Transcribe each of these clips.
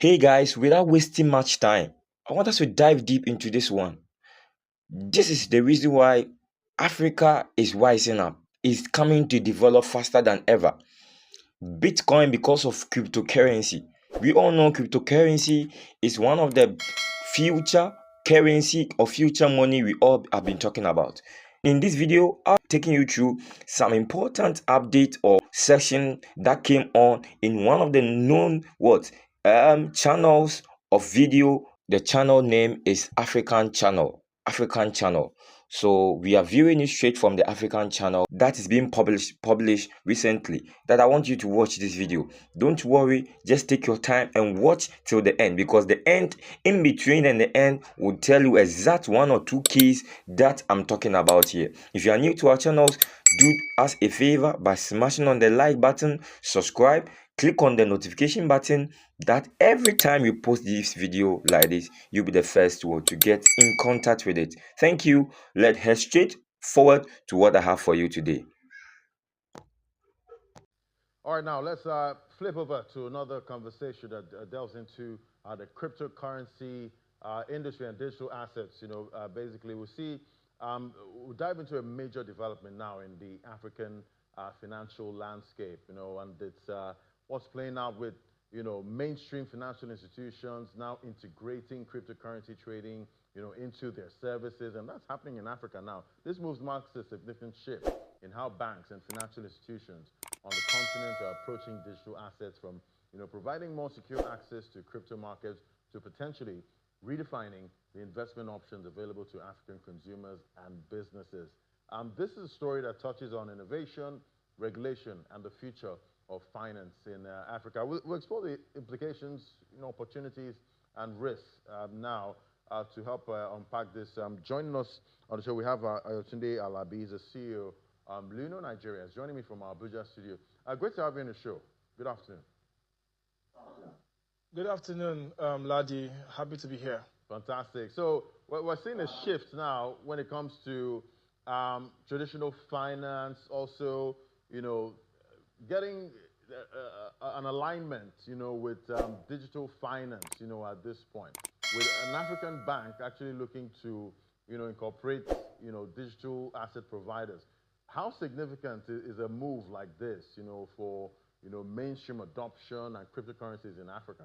Hey guys, without wasting much time, I want us to dive deep into this one. This is the reason why Africa is wising up, is coming to develop faster than ever. Bitcoin, because of cryptocurrency. We all know cryptocurrency is one of the future currency or future money we all have been talking about. In this video, I'm taking you through some important update or section that came on in one of the known channels of video. The channel name is African channel. So we are viewing it straight from the African channel that is being published recently. That I want you to watch this video. Don't worry, just take your time and watch till the end, because the end, in between and the end, will tell you exact one or two keys that I'm talking about here. If you are new to our channels, do us a favor by smashing on the like button, subscribe, click on the notification button, that every time you post this video like this, you'll be the first one to get in contact with it. Thank you. Let's head straight forward to what I have for you today. All right, now let's flip over to another conversation that delves into the cryptocurrency industry and digital assets. Basically, we'll dive into a major development now in the African financial landscape. And it's what's playing out with mainstream financial institutions now integrating cryptocurrency trading, into their services, and that's happening in Africa now. This move marks a significant shift in how banks and financial institutions on the continent are approaching digital assets, from providing more secure access to crypto markets to potentially redefining the investment options available to African consumers and businesses. This is a story that touches on innovation, regulation, and the future of finance in Africa. We'll explore the implications, opportunities, and risks now. To help unpack this, joining us on the show, we have Ayotunde Alabi, the CEO Luno Nigeria, is joining me from our Abuja studio. Great to have you in the show. Good afternoon. Good afternoon, Ladi. Happy to be here. Fantastic. So we're seeing a shift now when it comes to traditional finance, also, getting an alignment, with digital finance, at this point, with an African bank actually looking to, incorporate, digital asset providers. How significant is a move like this, for, mainstream adoption and cryptocurrencies in Africa?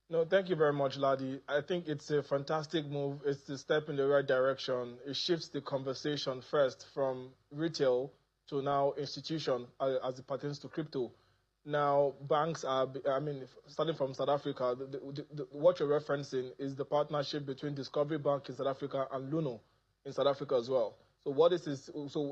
No, thank you very much, Ladi. I think it's a fantastic move. It's a step in the right direction. It shifts the conversation first from retail to now institution as it pertains to crypto. Now, banks are, starting from South Africa, what you're referencing is the partnership between Discovery Bank in South Africa and Luno in South Africa as well. So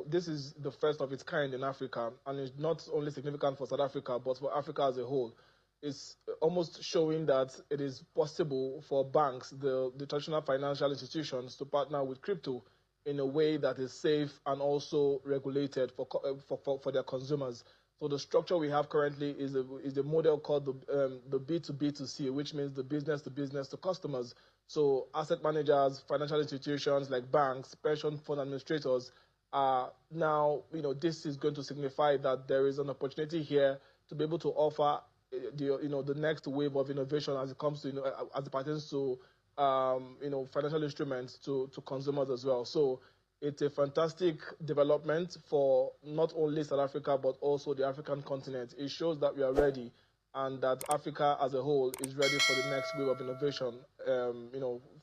this is the first of its kind in Africa, and it's not only significant for South Africa, but for Africa as a whole. It's almost showing that it is possible for banks, the traditional financial institutions, to partner with crypto in a way that is safe and also regulated for their consumers. So the structure we have currently is a model called the B2B2C, which means the business to business to customers. So asset managers, financial institutions like banks, pension fund administrators are now, this is going to signify that there is an opportunity here to be able to offer the next wave of innovation as it comes to, as it pertains to financial instruments to consumers as well. So it's a fantastic development for not only South Africa, but also the African continent. It shows that we are ready and that Africa as a whole is ready for the next wave of innovation,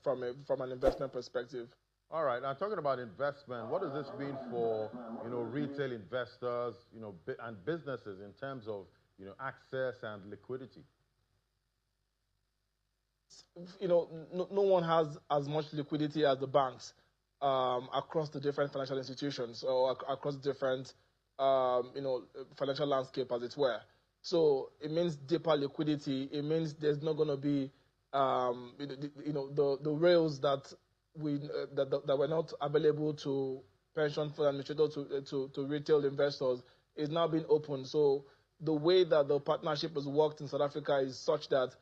from an investment perspective. All right. Now, talking about investment, what does this mean for, retail investors, and businesses in terms of, access and liquidity? No one has as much liquidity as the banks across the different financial institutions or across different, financial landscape, as it were. So it means deeper liquidity. It means there's not going to be, the rails that that were not available to pension fund administrators to retail investors is now being opened. So the way that the partnership has worked in South Africa is such that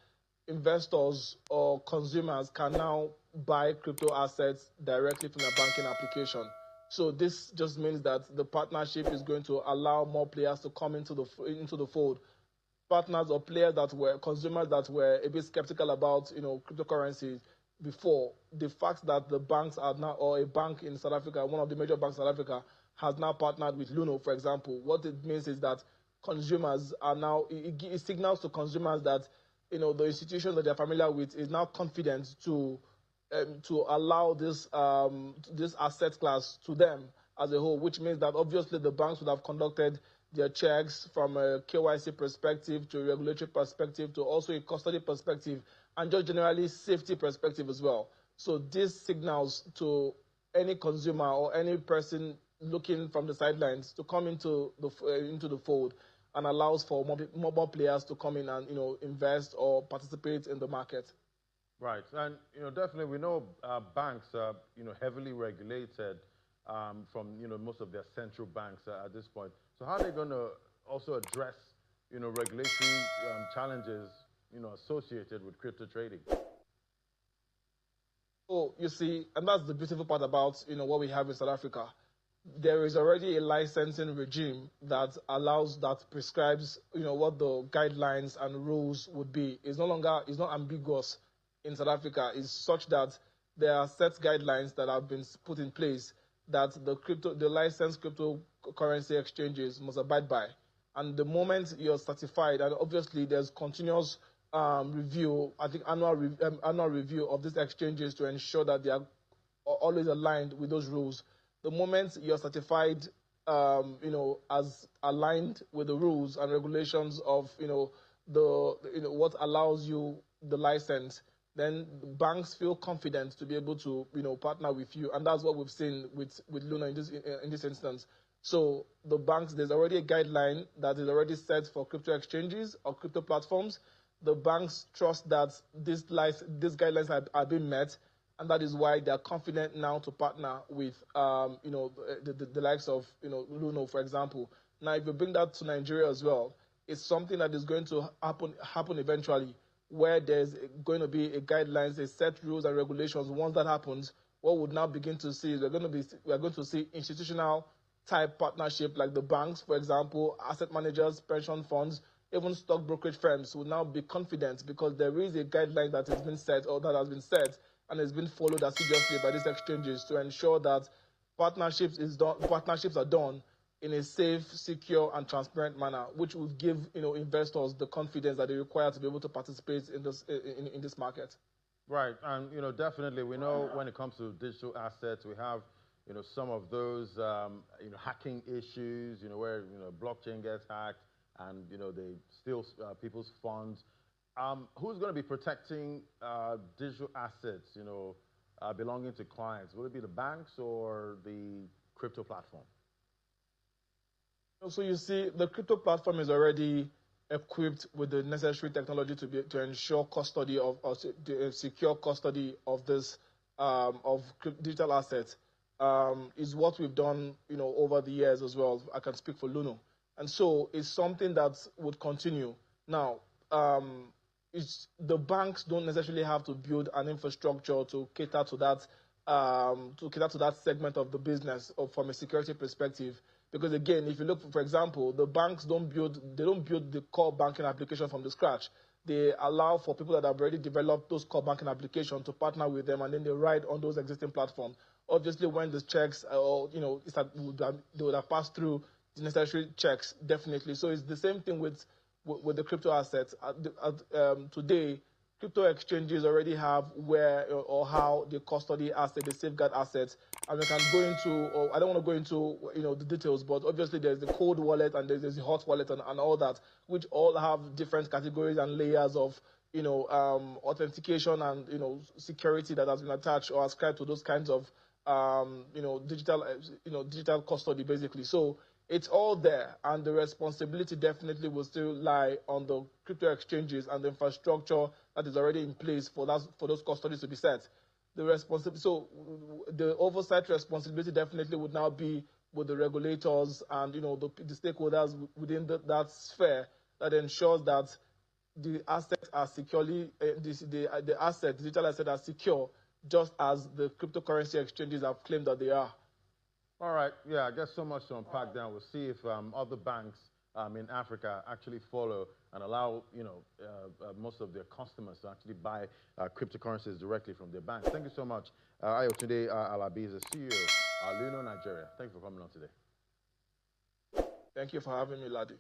investors or consumers can now buy crypto assets directly from a banking application. So this just means that the partnership is going to allow more players to come into the fold, partners or players that were consumers that were a bit skeptical about cryptocurrencies before, the fact that the banks are now, or a bank in South Africa, one of the major banks in South Africa, has now partnered with Luno, for example, what it means is that consumers are now, it signals to consumers that the institution that they're familiar with is now confident to allow this asset class to them as a whole, which means that obviously the banks would have conducted their checks from a KYC perspective to a regulatory perspective to also a custody perspective and just generally safety perspective as well. So this signals to any consumer or any person looking from the sidelines to come into the fold, and allows for more players to come in and invest or participate in the market. Right, and definitely we know banks are heavily regulated from most of their central banks at this point. So how are they going to also address regulatory challenges associated with crypto trading? So you see, and that's the beautiful part about what we have in South Africa. There is already a licensing regime that prescribes what the guidelines and rules would be. It's not ambiguous in South Africa. It's such that there are set guidelines that have been put in place that the licensed cryptocurrency exchanges must abide by. And the moment you're certified, and obviously there's continuous review, I think annual review of these exchanges to ensure that they are always aligned with those rules. The moment you're certified, as aligned with the rules and regulations of, what allows you the license, then banks feel confident to be able to, partner with you, and that's what we've seen with Luna in this instance. So the banks, there's already a guideline that is already set for crypto exchanges or crypto platforms. The banks trust that these guidelines are being met, and that is why they are confident now to partner with, the likes of, Luno, for example. Now, if you bring that to Nigeria as well, it's something that is going to happen eventually, where there's going to be a guidelines, a set rules and regulations. Once that happens, what we'll now begin to see is we're going to see institutional type partnership, like the banks, for example, asset managers, pension funds, even stock brokerage firms will now be confident because there is a guideline that has been set or that has been set and has been followed assiduously by these exchanges to ensure that partnerships are done in a safe, secure, and transparent manner, which will give investors the confidence that they require to be able to participate in this market. Right, and definitely we know when it comes to digital assets, we have some of those hacking issues, where blockchain gets hacked and they steal people's funds. Who's going to be protecting digital assets, belonging to clients? Will it be the banks or the crypto platform? So you see, the crypto platform is already equipped with the necessary technology to ensure custody of secure custody of this of digital assets. Is what we've done, over the years as well. I can speak for Luno, and so it's something that would continue. Now, the banks don't necessarily have to build an infrastructure to cater to that segment of the business, or from a security perspective. Because again, if you look, for example, the banks don't build the core banking application from the scratch. They allow for people that have already developed those core banking applications to partner with them, and then they ride on those existing platforms. Obviously, when the checks, they would have passed through the necessary checks, definitely. So it's the same thing with the crypto assets. Today, crypto exchanges already have where or how they custody assets, they safeguard assets, and we can go into, or I don't want to go into the details, but obviously there's the cold wallet and there's the hot wallet and all that, which all have different categories and layers of authentication and security that has been attached or ascribed to those kinds of digital custody, basically. So it's all there, and the responsibility definitely will still lie on the crypto exchanges and the infrastructure that is already in place for those custodies to be set. So the oversight responsibility definitely would now be with the regulators and the stakeholders within that sphere, that ensures that the assets are securely the digital assets are secure, just as the cryptocurrency exchanges have claimed that they are. All right, yeah, I guess so much to unpack there. We'll see if other banks in Africa actually follow and allow most of their customers to actually buy cryptocurrencies directly from their banks. Thank you so much. Ayotunde Alabi is the CEO of Luno Nigeria. Thank you for coming on today. Thank you for having me, Ladi.